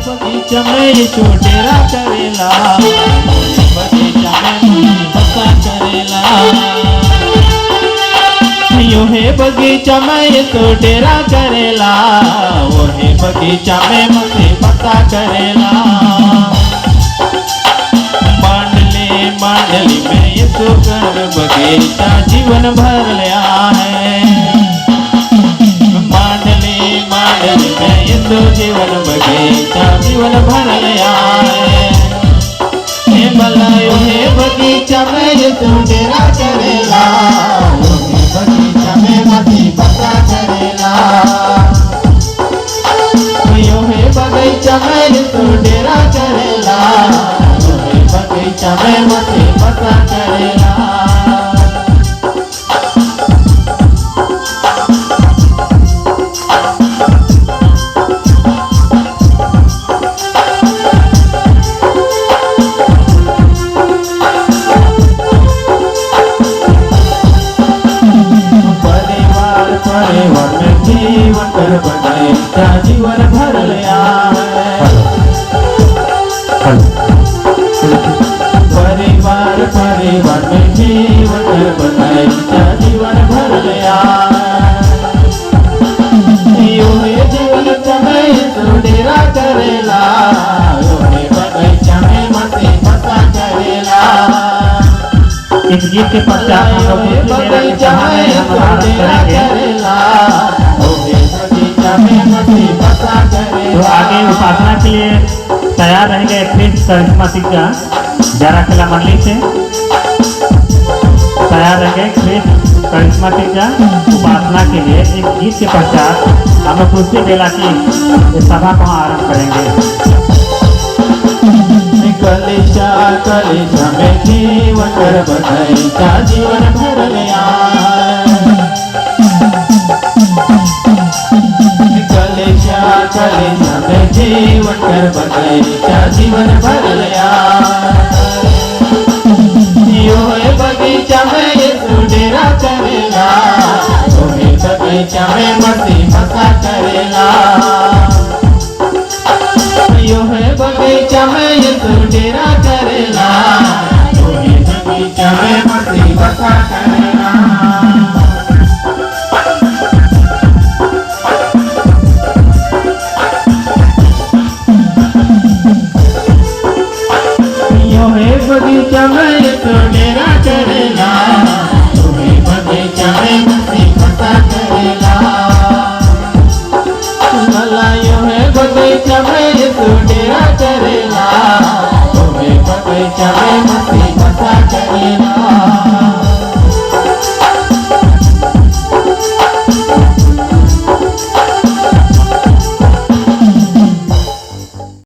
बगीचा में यीशु डेरा करेला, बगीचा में बसा करेला। यो है बगीचा में यीशु डेरा करेला, वो है बगीचा में मसीह बसा करेला। मंडली में यीशु कर बगीचा जीवन भर लिया है। मंडली में यीशु जीवन बगीचा जीवन भर लिया है। हे मलायो हे बगीचा में यीशु डेरा करेला, वो है बगीचा में मसीह बसा करेला। यो है बगीचा में यीशु डेरा करेला, वो है बगीचा में मसीह बसा करेला। परिवार में जीवन कर बगीचा जीवन भर लिया है। परिवार में जीवन कर बगीचा जीवन भर लिया है। यो है जीवन में यीशु डेरा करेला, यो है बगीचा में मसीह बसा करेला। इस गीत के पश्चात हम लोग दूसरी डेरा के सहारे हम आरंभ करेंगे। तो आगे उपासना के लिए तैयार रहेंगे क्रिस्ट करिश्माटिक का जारा खेला मंडली से तैयार रहेंगे क्रिस्ट करिश्माटिक का उपासना के लिए। एक गीत के पश्चात हम लोग दूसरी डेरा की सभा को आरंभ करेंगे। कलिशा कलिशा में जीवन कर बगीचा जीवन भर लिया। कलिशा कलिशा में जीवन कर बगीचा जीवन भर लिया। यो है बगीचा में यीशु डेरा करेला, यो है बगीचा में मसीह बसा करेला। यो है बगीचा में यीशु डेरा करेला, यो है बगीचा में मसीह बसा करेला। यो है बगीचा में यीशु डेरा करेला, यो है बगीचा में मसीह बसा करेला। यो है बगीचा में यीशु डेरा करेला, यो है बगीचा में मसीह बसा